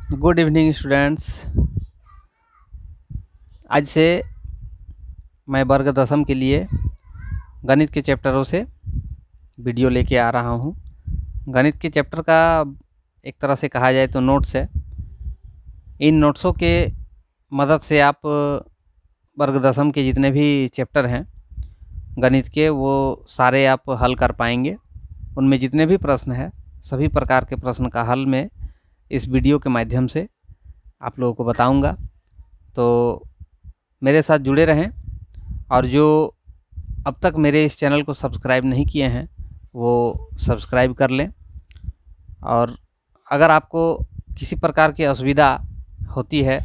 Good evening students. आज से मैं वर्ग दसम के लिए गणित के चैप्टरों से वीडियो लेके आ रहा हूँ। गणित के चैप्टर का एक तरह से कहा जाए तो नोट्स है। इन नोट्सों के मदद से आप वर्ग दसम के जितने भी चैप्टर हैं गणित के वो सारे आप हल कर पाएंगे। उनमें जितने भी प्रश्न हैं सभी प्रकार के प्रश्न का हल मैं इस वीडियो के माध्यम से आप लोगों को बताऊंगा। तो मेरे साथ जुड़े रहें और जो अब तक मेरे इस चैनल को सब्सक्राइब नहीं किए हैं वो सब्सक्राइब कर लें। और अगर आपको किसी प्रकार की असुविधा होती है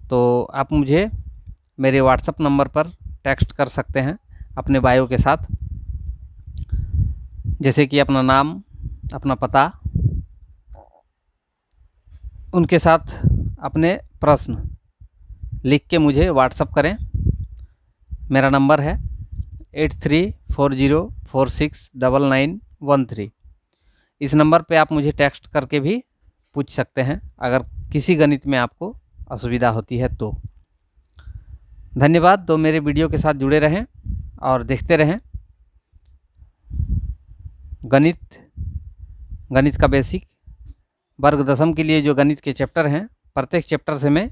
तो आप मुझे मेरे व्हाट्सएप नंबर पर टेक्स्ट कर सकते हैं अपने बायो के साथ, जैसे कि अपना नाम, अपना पता, उनके साथ अपने प्रश्न लिख के मुझे व्हाट्सएप करें। मेरा नंबर है 8340469913। इस नंबर पे आप मुझे टेक्स्ट करके भी पूछ सकते हैं अगर किसी गणित में आपको असुविधा होती है तो। धन्यवाद। तो मेरे वीडियो के साथ जुड़े रहें और देखते रहें। गणित का बेसिक वर्ग दसम के लिए जो गणित के चैप्टर हैं, प्रत्येक चैप्टर से मैं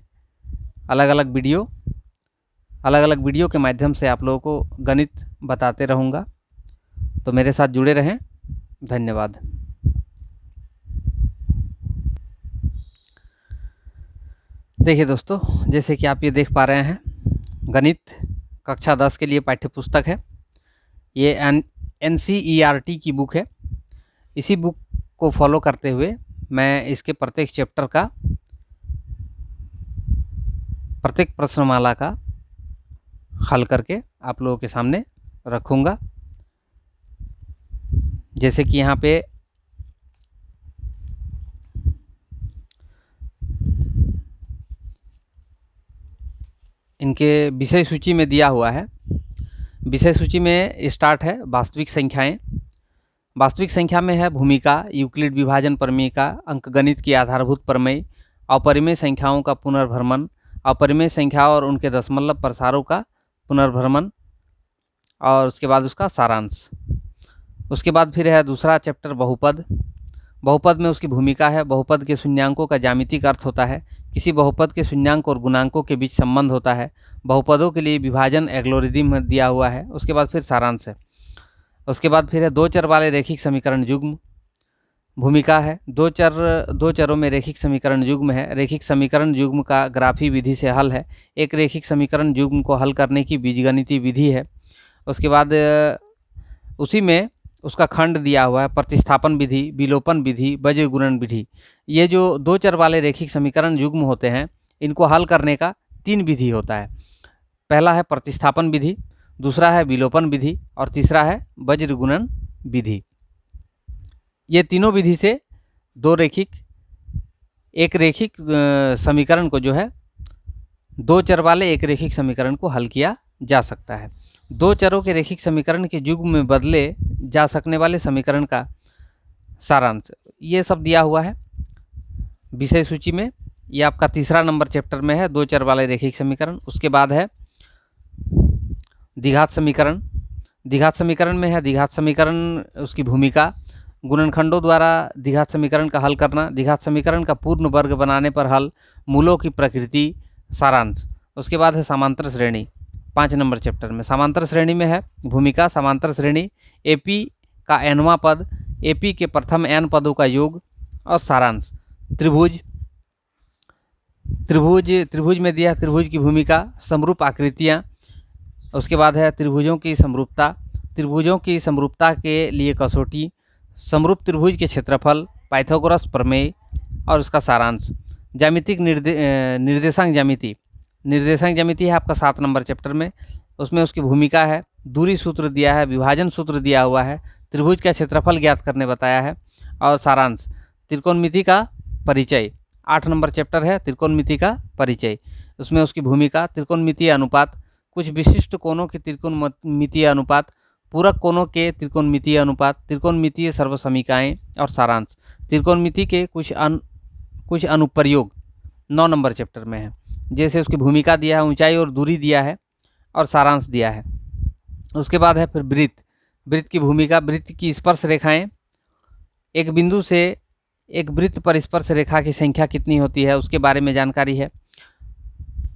अलग अलग वीडियो के माध्यम से आप लोगों को गणित बताते रहूँगा। तो मेरे साथ जुड़े रहें। धन्यवाद। देखिए दोस्तों, जैसे कि आप ये देख पा रहे हैं, गणित कक्षा 10 के लिए पाठ्य पुस्तक है। ये NCERT की बुक है। इसी बुक को फॉलो करते हुए मैं इसके प्रत्येक चैप्टर का, प्रत्येक प्रश्नमाला का हल करके आप लोगों के सामने रखूँगा। जैसे कि यहाँ पे इनके विषय सूची में दिया हुआ है। विषय सूची में स्टार्ट है वास्तविक संख्याएं। वास्तविक संख्या में है भूमिका, यूक्लिड विभाजन प्रमेय का, अंकगणित की आधारभूत प्रमेय, अपरिमेय संख्याओं का पुनर्भ्रमण, अपरिमेय संख्या और उनके दशमलव प्रसारों का पुनर्भ्रमण, और उसके बाद उसका सारांश। उसके बाद फिर है दूसरा चैप्टर बहुपद। बहुपद में उसकी भूमिका है। बहुपद के शून्यांकों का ज्यामितिक अर्थ होता है। किसी बहुपद के शून्यांक और गुणांकों के बीच संबंध होता है। बहुपदों के लिए विभाजन एल्गोरिदम दिया हुआ है। उसके बाद फिर सारांश है। उसके बाद फिर है दो चर वाले रैखिक समीकरण युग्म। भूमिका है दो चरों में रैखिक समीकरण युग्म है। रैखिक समीकरण युग्म का ग्राफी विधि से हल है। एक रैखिक समीकरण युग्म को हल करने की बीजगणितीय विधि है। उसके बाद उसी में उसका खंड दिया हुआ है प्रतिस्थापन विधि, विलोपन विधि, वज्र गुणन विधि। ये जो दो चर वाले रैखिक समीकरण युग्म होते हैं इनको हल करने का 3 विधि होता है। पहला है प्रतिस्थापन विधि, दूसरा है विलोपन विधि और तीसरा है वज्र गुणन विधि। ये तीनों विधि से एक रैखिक समीकरण को जो है दो चर वाले एक रैखिक समीकरण को हल किया जा सकता है। दो चरों के रैखिक समीकरण के युग्म में बदले जा सकने वाले समीकरण का सारांश, ये सब दिया हुआ है विषय सूची में। ये आपका तीसरा नंबर चैप्टर में है, दो चर वाले रैखिक समीकरण। उसके बाद है द्विघात समीकरण। द्विघात समीकरण में है द्विघात समीकरण, उसकी भूमिका, गुणनखंडों द्वारा द्विघात समीकरण का हल करना, द्विघात समीकरण का पूर्ण वर्ग बनाने पर हल, मूलों की प्रकृति, सारांश। उसके बाद है समांतर श्रेणी। 5 नंबर चैप्टर में समांतर श्रेणी में है भूमिका, समांतर श्रेणी, एपी का nवां पद, एपी के प्रथम n पदों का योग और सारांश। त्रिभुज में दिया त्रिभुज की भूमिका, समरूप आकृतियाँ। उसके बाद है त्रिभुजों की समरूपता, त्रिभुजों की समरूपता के लिए कसौटी, समरूप त्रिभुज के क्षेत्रफल, पाइथागोरस प्रमेय और उसका सारांश। ज्यामितिक निर्देशांक ज्यामिति है आपका 7 नंबर चैप्टर में। उसमें उसकी भूमिका है, दूरी सूत्र दिया है, विभाजन सूत्र दिया हुआ है, त्रिभुज का क्षेत्रफल ज्ञात करने बताया है और सारांश। त्रिकोणमिति का परिचय 8 नंबर चैप्टर है, त्रिकोणमिति का परिचय। उसमें उसकी भूमिका, त्रिकोणमितीय अनुपात, कुछ विशिष्ट कोणों के त्रिकोणमितीय अनुपात, पूरक कोणों के त्रिकोणमितीय अनुपात, त्रिकोणमितीय सर्वसमीकाएँ और सारांश। त्रिकोणमिति के कुछ अनुप्रयोग 9 नंबर चैप्टर में है। जैसे उसकी भूमिका दिया है, ऊंचाई और दूरी दिया है और सारांश दिया है। उसके बाद है फिर वृत्त। वृत्त की भूमिका, वृत्त की स्पर्श रेखाएं, एक बिंदु से एक वृत्त पर स्पर्श रेखा की संख्या कितनी होती है उसके बारे में जानकारी है।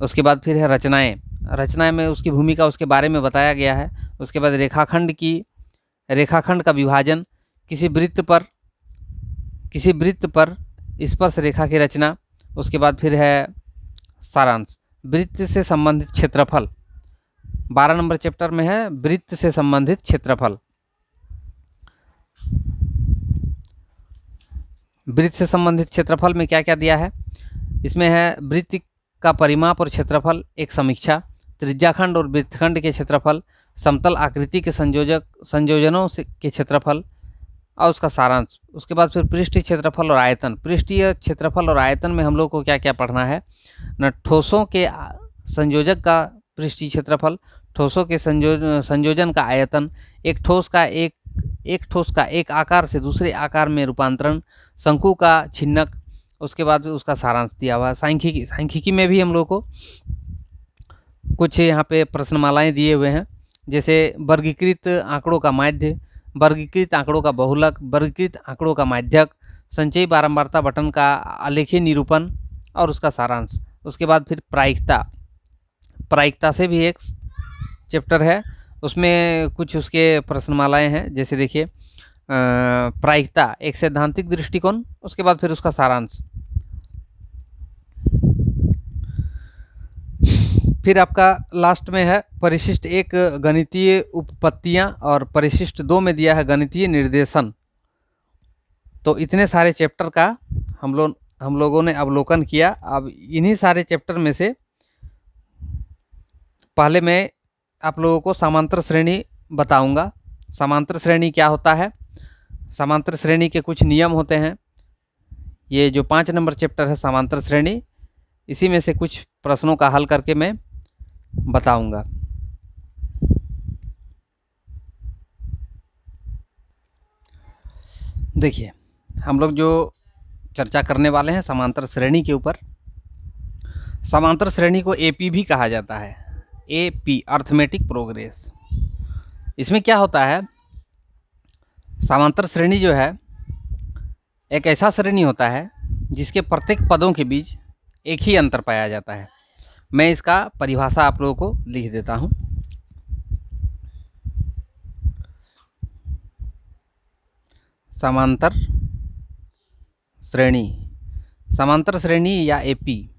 उसके बाद फिर है रचनाएं। रचनाएं में उसकी भूमिका, उसके बारे में बताया गया है। उसके बाद रेखाखंड का विभाजन, किसी वृत्त पर स्पर्श रेखा की रचना। उसके बाद फिर है सारांश, वृत्त से संबंधित क्षेत्रफल। 12 नंबर चैप्टर में है वृत्त से संबंधित क्षेत्रफल। वृत्त से संबंधित क्षेत्रफल में क्या क्या दिया है, इसमें है वृत्त का परिमाप और क्षेत्रफल, एक समीक्षा, त्रिज्याखंड और वृत्तखंड के क्षेत्रफल, समतल आकृति के संयोजनों के क्षेत्रफल और उसका सारांश। उसके बाद फिर पृष्ठीय क्षेत्रफल और आयतन। पृष्ठीय क्षेत्रफल और आयतन में हम लोग को क्या क्या पढ़ना है न, ठोसों के संयोजक का पृष्ठीय क्षेत्रफल, ठोसों के संयोजन का आयतन, एक ठोस का एक आकार से दूसरे आकार में रूपांतरण, शंकु का छिन्नक। उसके बाद उसका सारांश दिया हुआ। सांख्यिकी में भी हम लोग को कुछ यहाँ पे प्रश्नमालाएं दिए हुए हैं, जैसे वर्गीकृत आंकड़ों का माध्य, वर्गीकृत आंकड़ों का बहुलक, वर्गीकृत आंकड़ों का माध्यक, संचयी बारंबारता बटन का आलेखीय निरूपण और उसका सारांश। उसके बाद फिर प्रायिकता से भी एक चैप्टर है, उसमें कुछ उसके प्रश्नमालाएं हैं। जैसे देखिए प्रायिकता एक सैद्धांतिक दृष्टिकोण, उसके बाद फिर उसका सारांश। फिर आपका लास्ट में है परिशिष्ट 1 गणितीय उपपत्तियां और परिशिष्ट 2 में दिया है गणितीय निर्देशन। तो इतने सारे चैप्टर का हम लोगों ने अवलोकन किया। अब इन्हीं सारे चैप्टर में से पहले मैं आप लोगों को समांतर श्रेणी बताऊंगा। समांतर श्रेणी क्या होता है, समांतर श्रेणी के कुछ नियम होते हैं। ये जो 5 नंबर चैप्टर है समांतर श्रेणी, इसी में से कुछ प्रश्नों का हल करके मैं बताऊंगा। देखिए हम लोग जो चर्चा करने वाले हैं समांतर श्रेणी के ऊपर। समांतर श्रेणी को एपी भी कहा जाता है, एपी अर्थमेटिक प्रोग्रेस। इसमें क्या होता है, समांतर श्रेणी जो है एक ऐसा श्रेणी होता है जिसके प्रत्येक पदों के बीच एक ही अंतर पाया जाता है। मैं इसका परिभाषा आप लोगों को लिख देता हूं। समांतर श्रेणी या एपी,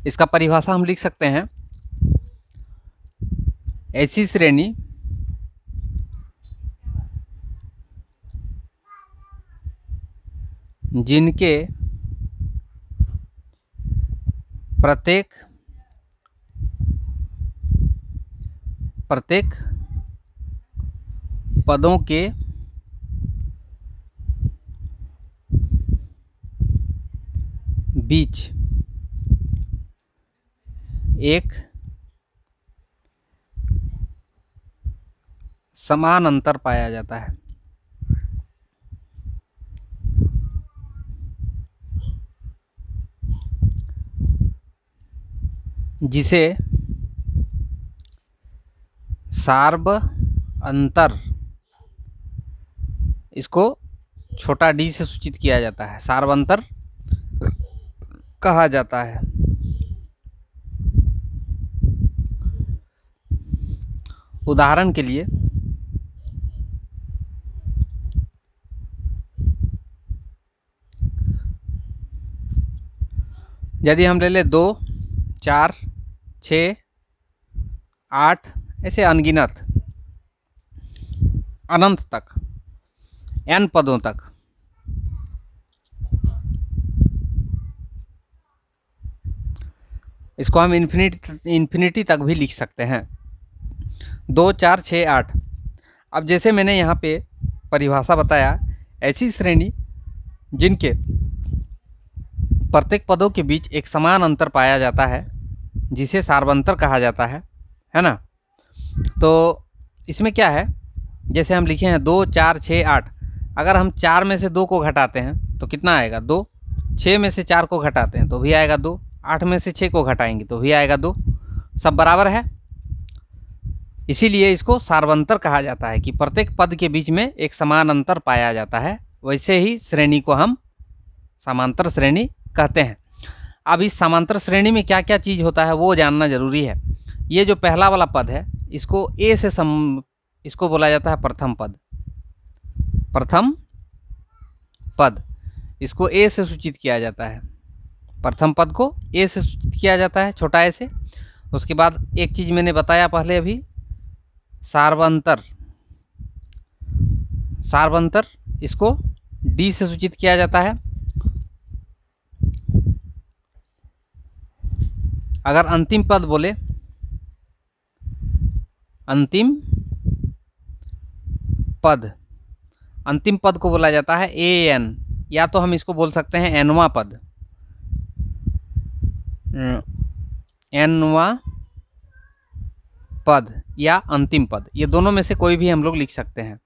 इसका परिभाषा हम लिख सकते हैं, ऐसी श्रेणी जिनके प्रत्येक पदों के बीच एक समान अंतर पाया जाता है। जिसे सार्व अंतर, इसको छोटा डी से सूचित किया जाता है, सार्व अंतर कहा जाता है। उदाहरण के लिए यदि हम ले ले 2, 4, 6, 8 ऐसे अनगिनत अनंत तक n पदों तक, इसको हम इन्फिनिटी तक भी लिख सकते हैं। 2, 4, 6, 8। अब जैसे मैंने यहाँ पे परिभाषा बताया, ऐसी श्रेणी जिनके प्रत्येक पदों के बीच एक समान अंतर पाया जाता है, जिसे सार्वंतर कहा जाता है ना। तो इसमें क्या है, जैसे हम लिखे हैं 2, 4, 6, 8, अगर हम 4 में से 2 को घटाते हैं तो कितना आएगा, 2। 6 में से 4 को घटाते हैं तो भी आएगा 2, 8 में से 6 को घटाएंगे तो भी आएगा 2, सब बराबर है। इसीलिए इसको सार्वंतर कहा जाता है कि प्रत्येक पद के बीच में एक समान अंतर पाया जाता है। वैसे ही श्रेणी को हम समांतर श्रेणी कहते हैं। अब इस समांतर श्रेणी में क्या क्या चीज़ होता है वो जानना जरूरी है। ये जो पहला वाला पद है इसको ए से इसको बोला जाता है प्रथम पद। प्रथम पद इसको ए से सूचित किया जाता है। प्रथम पद को ए से सूचित किया जाता है, छोटा ए से। उसके बाद एक चीज़ मैंने बताया पहले अभी, सार्वंतर। सार्वंतर इसको डी से सूचित किया जाता है। अगर अंतिम पद बोले, अंतिम पद, अंतिम पद को बोला जाता है ए एन, या तो हम इसको बोल सकते हैं एनवा पद। एनवा पद या अंतिम पद, ये दोनों में से कोई भी हम लोग लिख सकते हैं।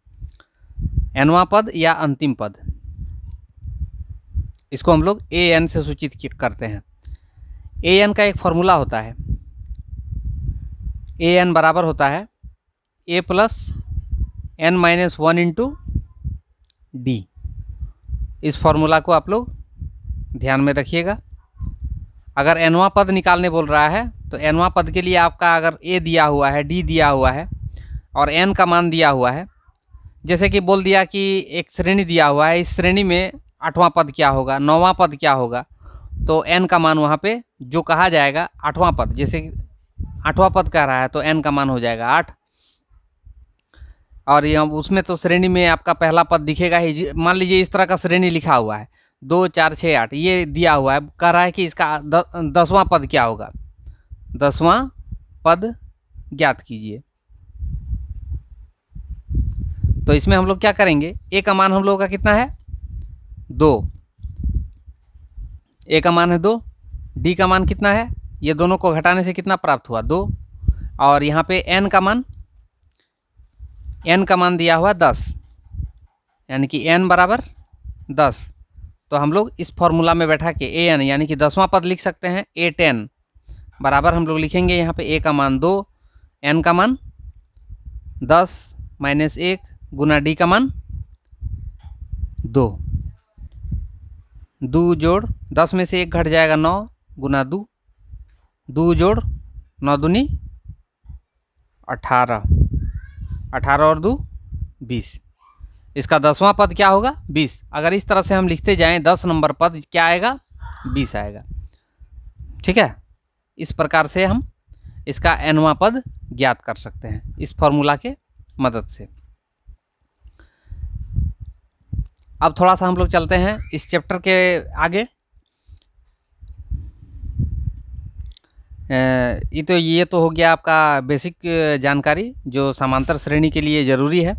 एनवा पद या अंतिम पद, इसको हम लोग ए एन से सूचित करते हैं। ए एन का एक फॉर्मूला होता है। ए एन बराबर होता है a plus n minus 1 into d. इस फॉर्मूला को आप लोग ध्यान में रखिएगा। अगर एनवा पद निकालने बोल रहा है तो एनवा पद के लिए आपका अगर ए दिया हुआ है, डी दिया हुआ है और एन का मान दिया हुआ है, जैसे कि बोल दिया कि एक श्रेणी दिया हुआ है, इस श्रेणी में 8वां पद क्या होगा, 9वां पद क्या होगा, तो एन का मान वहाँ पे जो कहा जाएगा 8वां पद, जैसे 8वां पद कह रहा है तो एन का मान हो जाएगा 8। और ये उसमें तो श्रेणी में आपका पहला पद दिखेगा ही। मान लीजिए इस तरह का श्रेणी लिखा हुआ है 2 4 6 8, ये दिया हुआ है, कह रहा है कि इसका 10वां पद क्या होगा, 10वां पद ज्ञात कीजिए। तो इसमें हम लोग क्या करेंगे, ए का मान हम लोगों का कितना है 2, ए का मान है 2, डी का मान कितना है, ये दोनों को घटाने से कितना प्राप्त हुआ 2, और यहाँ पे एन का मान, एन का मान दिया हुआ 10, यानी कि एन बराबर 10। तो हम लोग इस फॉर्मूला में बैठा के ए एन यानी कि 10वां पद लिख सकते हैं। ए 10 बराबर हम लोग लिखेंगे यहाँ पे ए का मान 2, एन का मान 10 माइनस 1 गुना डी का मान 2। 2 जोड़ 10 में से 1 घट जाएगा 9 गुना 2, 2 जोड़ 9 दूनी 18, 18 और 2 20। इसका 10वां पद क्या होगा 20। अगर इस तरह से हम लिखते जाएं 10 नंबर पद क्या आएगा 20 आएगा। ठीक है, इस प्रकार से हम इसका एनवां पद ज्ञात कर सकते हैं इस फॉर्मूला के मदद से। अब थोड़ा सा हम लोग चलते हैं इस चैप्टर के आगे। ये तो हो गया आपका बेसिक जानकारी जो समांतर श्रेणी के लिए ज़रूरी है।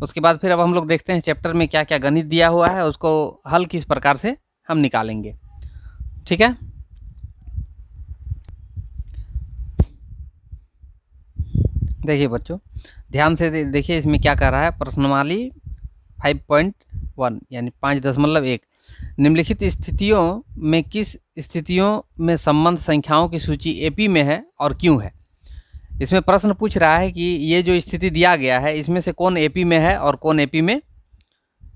उसके बाद फिर अब हम लोग देखते हैं चैप्टर में क्या क्या गणित दिया हुआ है, उसको हल किस प्रकार से हम निकालेंगे। ठीक है, देखिए बच्चों ध्यान से देखिए इसमें क्या कह रहा है। प्रश्नवाली 5.1 यानी 5.1 निम्नलिखित स्थितियों में किस स्थितियों में संबंध संख्याओं की सूची एपी में है और क्यों है। इसमें प्रश्न पूछ रहा है कि ये जो स्थिति दिया गया है इसमें से कौन एपी में है और कौन एपी में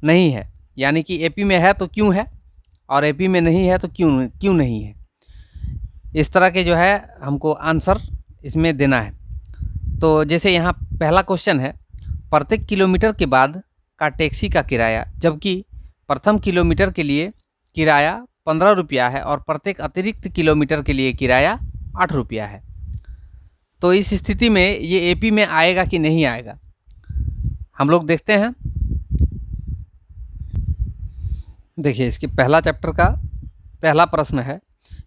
नहीं है, यानी कि एपी में है तो क्यों है और एपी में नहीं है तो क्यों नहीं है। इस तरह के जो है हमको आंसर इसमें देना है। तो जैसे यहाँ पहला क्वेश्चन है, प्रत्येक किलोमीटर के बाद का टैक्सी का किराया, जबकि प्रथम किलोमीटर के लिए किराया 15 रुपया है और प्रत्येक अतिरिक्त किलोमीटर के लिए किराया 8 रुपया है। तो इस स्थिति में ये एपी में आएगा कि नहीं आएगा, हम लोग देखते हैं। देखिए इसके पहला चैप्टर का पहला प्रश्न है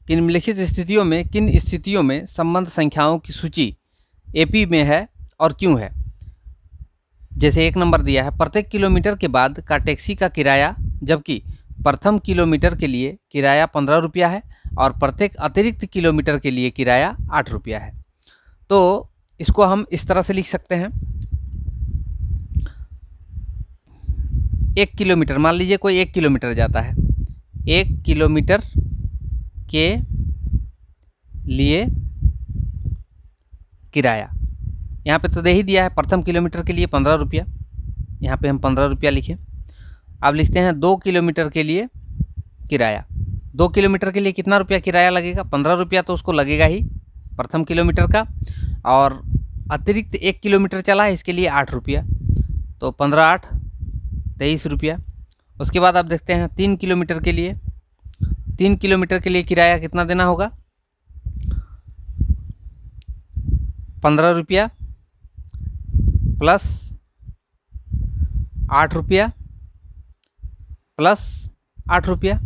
कि निम्नलिखित स्थितियों में किन स्थितियों में संबंध संख्याओं की सूची एपी में है और क्यों है। जैसे 1 नंबर दिया है, प्रत्येक किलोमीटर के बाद का टैक्सी का किराया, जबकि प्रथम किलोमीटर के लिए किराया 15 रुपया है और प्रत्येक अतिरिक्त किलोमीटर के लिए किराया 8 रुपया है। तो इसको हम इस तरह से लिख सकते हैं। 1 किलोमीटर, मान लीजिए कोई 1 किलोमीटर जाता है, 1 किलोमीटर के लिए किराया। यहाँ पे तो दे ही दिया है, प्रथम किलोमीटर के लिए 15 रुपया, यहाँ पे हम 15 रुपया लिखें। अब लिखते हैं 2 किलोमीटर के लिए किराया। 2 किलोमीटर के लिए कितना रुपया किराया लगेगा? 15 रुपया तो उसको लगेगा ही प्रथम किलोमीटर का, और अतिरिक्त 1 किलोमीटर चला है इसके लिए 8 रुपया, तो 15 8 23 रुपया। उसके बाद आप देखते हैं 3 किलोमीटर के लिए, 3 किलोमीटर के लिए किराया कितना देना होगा? 15 रुपया प्लस 8 रुपया प्लस 8 रुपया,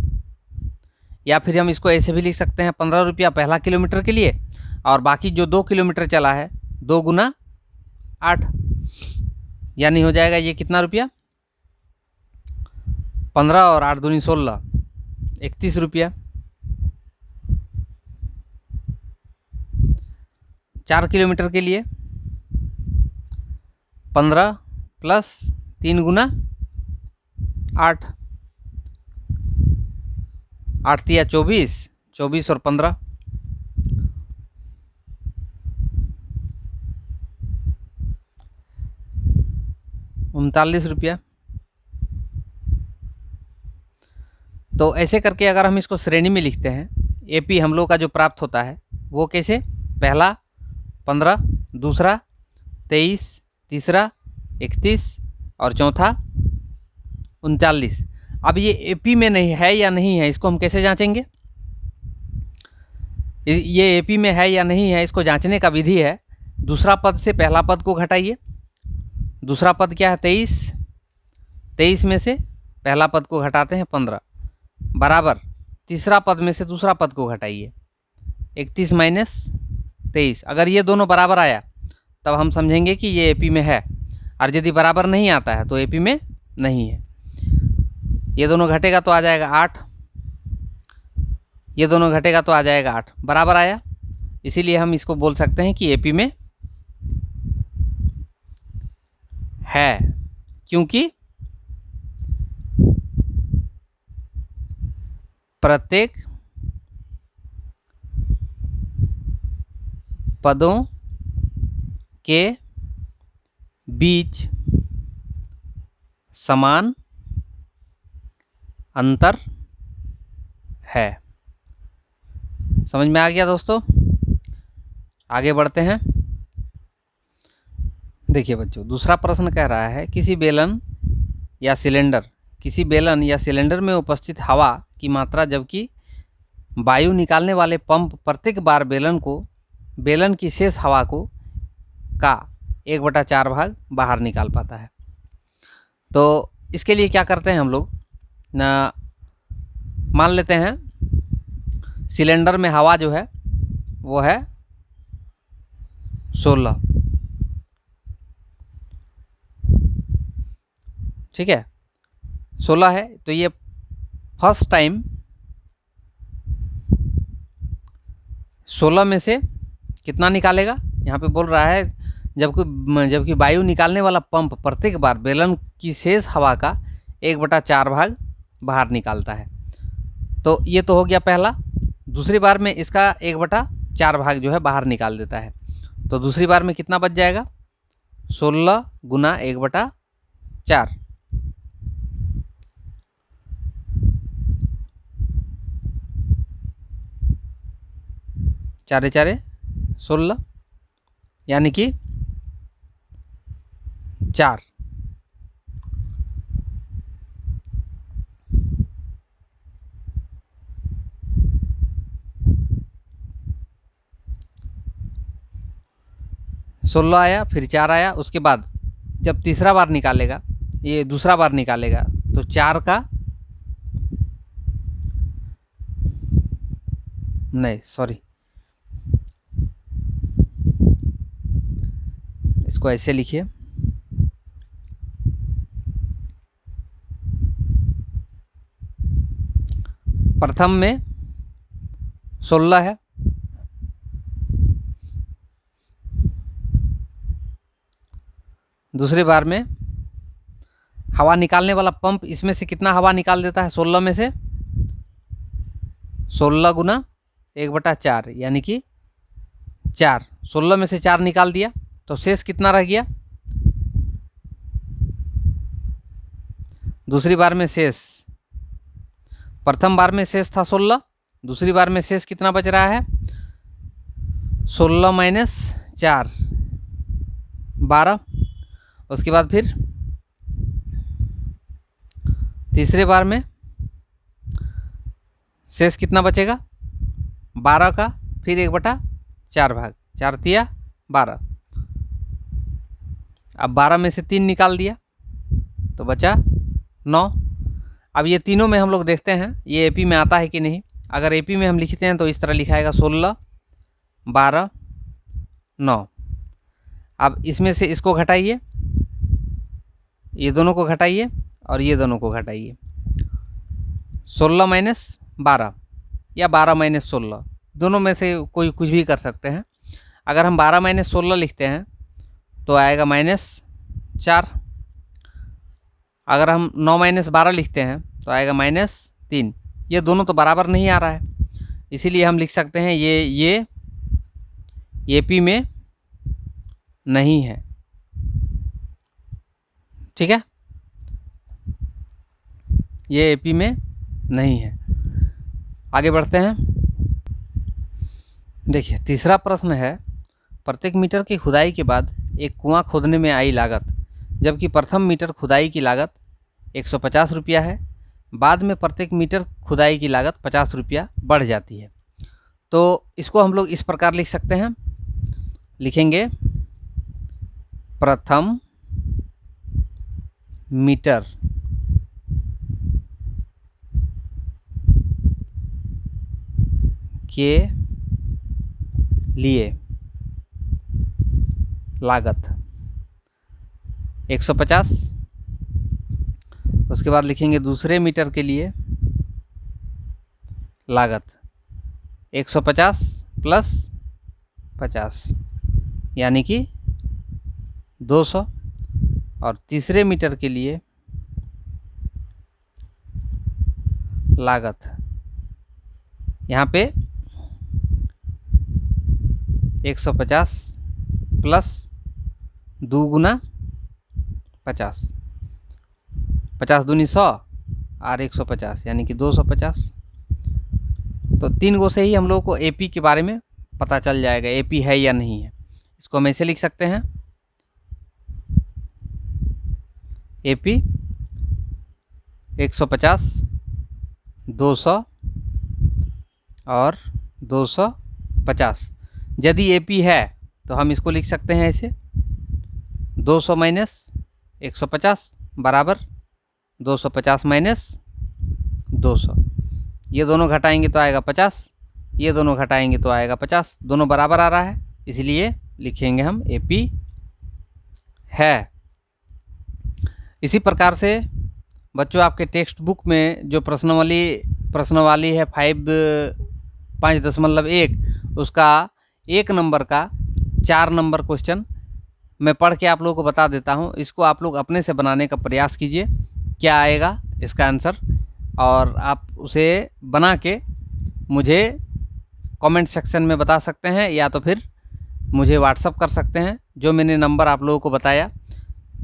या फिर हम इसको ऐसे भी लिख सकते हैं 15 रुपया पहला किलोमीटर के लिए, और बाकी जो 2 किलोमीटर चला है 2 गुना 8, यानी हो जाएगा ये कितना रुपया? 15 और 8 दूनी 16, 31 रुपया। 4 किलोमीटर के लिए 15 प्लस 3 गुना 8, 8 तिया 24, 24 और 15 39 रुपया। तो ऐसे करके अगर हम इसको श्रेणी में लिखते हैं, एपी हम लोग का जो प्राप्त होता है वो कैसे? पहला 15, दूसरा 23, तीसरा 31 और चौथा 39। अब ये एपी में नहीं है या नहीं है, इसको हम कैसे जांचेंगे? ये एपी में है या नहीं है, इसको जांचने का विधि है, दूसरा पद से पहला पद को घटाइए। दूसरा पद क्या है? 23, 23 में से पहला पद को घटाते हैं 15, बराबर तीसरा पद में से दूसरा पद को घटाइए, 31 माइनस 23। अगर ये दोनों बराबर आया तब हम समझेंगे कि ये एपी में है, और यदि बराबर नहीं आता है तो एपी में नहीं है। ये दोनों घटेगा तो आ जाएगा 8, ये दोनों घटेगा तो आ जाएगा 8, बराबर आया, इसीलिए हम इसको बोल सकते हैं कि एपी में है, क्योंकि प्रत्येक पदों के बीच समान अंतर है। समझ में आ गया दोस्तों? आगे बढ़ते हैं। देखिए बच्चों, दूसरा प्रश्न कह रहा है किसी बेलन या सिलेंडर में उपस्थित हवा की मात्रा, जबकि वायु निकालने वाले पंप प्रत्येक बार बेलन की शेष हवा को का 1/4 भाग बाहर निकाल पाता है। तो इसके लिए क्या करते हैं हम लोग ना, मान लेते हैं सिलेंडर में हवा जो है वो है 16, ठीक है, 16 है, तो ये फर्स्ट टाइम 16 में से कितना निकालेगा? यहाँ पे बोल रहा है जबकि वायु निकालने वाला पंप प्रत्येक बार बेलन की शेष हवा का 1/4 भाग बाहर निकालता है। तो ये तो हो गया पहला। दूसरी बार में इसका 1/4 भाग जो है बाहर निकाल देता है, तो दूसरी बार में कितना बच जाएगा? 16 गुना 1/4, चारे चारे 16, यानी कि 4। सोलह आया, फिर 4 आया, उसके बाद जब तीसरा बार निकालेगा, ये दूसरा बार निकालेगा, तो 4 का नहीं, सॉरी, इसको ऐसे लिखिए, प्रथम में 16 है, दूसरी बार में हवा निकालने वाला पंप इसमें से कितना हवा निकाल देता है? 16 में से 16 गुना 1/4 यानी कि 4। 16 में से 4 निकाल दिया तो शेष कितना रह गया? दूसरी बार में शेष, प्रथम बार में शेष था 16, दूसरी बार में शेष कितना बच रहा है? 16 माइनस 4 12। उसके बाद फिर तीसरे बार में शेष कितना बचेगा? 12 का फिर 1/4 भाग 4 तिया 12। अब 12 में से 3 निकाल दिया तो बचा 9। अब ये तीनों में हम लोग देखते हैं ये एपी में आता है कि नहीं। अगर एपी में हम लिखते हैं तो इस तरह लिखाएगा 16 12 9। अब इसमें से इसको घटाइए, ये दोनों को घटाइए और ये दोनों को घटाइए। 16 माइनस 12 या 12 माइनस 16, दोनों में से कोई कुछ भी कर सकते हैं। अगर हम 12 माइनस 16 लिखते हैं तो आएगा -4। अगर हम 9 माइनस 12 लिखते हैं तो आएगा -3। ये दोनों तो बराबर नहीं आ रहा है, इसीलिए हम लिख सकते हैं ये एपी में नहीं है। ठीक है, ये एपी में नहीं है। आगे बढ़ते हैं। देखिए तीसरा प्रश्न है, प्रत्येक मीटर की खुदाई के बाद एक कुआं खोदने में आई लागत, जबकि प्रथम मीटर खुदाई की लागत 150 रुपया है, बाद में प्रत्येक मीटर खुदाई की लागत 50 रुपया बढ़ जाती है। तो इसको हम लोग इस प्रकार लिख सकते हैं, लिखेंगे प्रथम मीटर के लिए लागत 150। उसके बाद लिखेंगे दूसरे मीटर के लिए लागत 150 प्लस 50 यानी कि 200। और तीसरे मीटर के लिए लागत यहाँ पे 150 प्लस 2 गुना 50, 50 दूनी 100 और 150 यानी कि 250। तो 3 गो से ही हम लोगों को एपी के बारे में पता चल जाएगा, एपी है या नहीं है। इसको हम ऐसे लिख सकते हैं, एपी 150 200 और 250। यदि एपी है तो हम इसको लिख सकते हैं ऐसे 200 माइनस 150 बराबर 250 माइनस 200। ये दोनों घटाएंगे तो आएगा 50, ये दोनों घटाएंगे तो आएगा 50, दोनों बराबर आ रहा है, इसलिए लिखेंगे हम एपी है। इसी प्रकार से बच्चों आपके टेक्स्ट बुक में जो प्रश्नवाली है 5.1 उसका 1 नंबर का 4 नंबर क्वेश्चन मैं पढ़ के आप लोगों को बता देता हूं। इसको आप लोग अपने से बनाने का प्रयास कीजिए, क्या आएगा इसका आंसर, और आप उसे बना के मुझे कमेंट सेक्शन में बता सकते हैं या तो फिर मुझे व्हाट्सअप कर सकते हैं जो मैंने नंबर आप लोगों को बताया।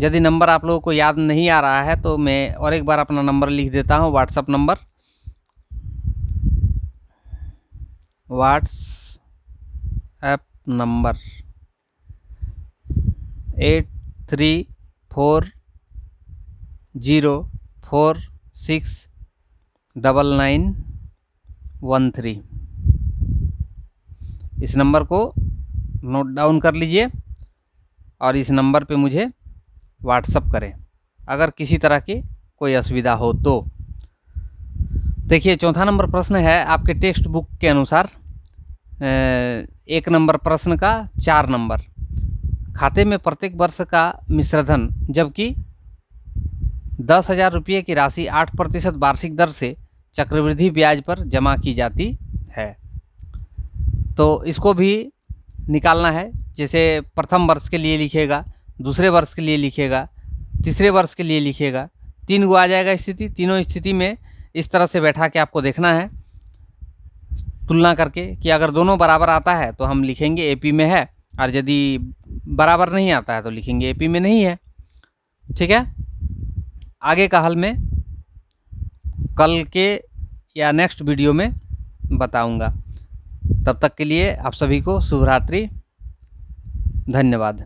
यदि नंबर आप लोगों को याद नहीं आ रहा है तो मैं और एक बार अपना नंबर लिख देता हूं, व्हाट्सअप नंबर 8340469913। इस नंबर को नोट डाउन कर लीजिए और इस नंबर पे मुझे व्हाट्सअप करें अगर किसी तरह की कोई असुविधा हो तो। देखिए चौथा नंबर प्रश्न है आपके टेक्स्ट बुक के अनुसार 1 नंबर प्रश्न का 4 नंबर, खाते में प्रत्येक वर्ष का मिश्रधन जबकि 10,000 रुपये की राशि 8% वार्षिक दर से चक्रवृद्धि ब्याज पर जमा की जाती है। तो इसको भी निकालना है, जैसे प्रथम वर्ष के लिए लिखेगा, दूसरे वर्ष के लिए लिखेगा, तीसरे वर्ष के लिए लिखेगा, 3 गो आ जाएगा स्थिति। तीनों स्थिति में इस तरह से बैठा के आपको देखना है तुलना करके कि अगर दोनों बराबर आता है तो हम लिखेंगे एपी में है, और यदि बराबर नहीं आता है तो लिखेंगे एपी में नहीं है। ठीक है, आगे का हल मैं कल के या नेक्स्ट वीडियो में बताऊंगा। तब तक के लिए आप सभी को शुभ रात्रि, धन्यवाद।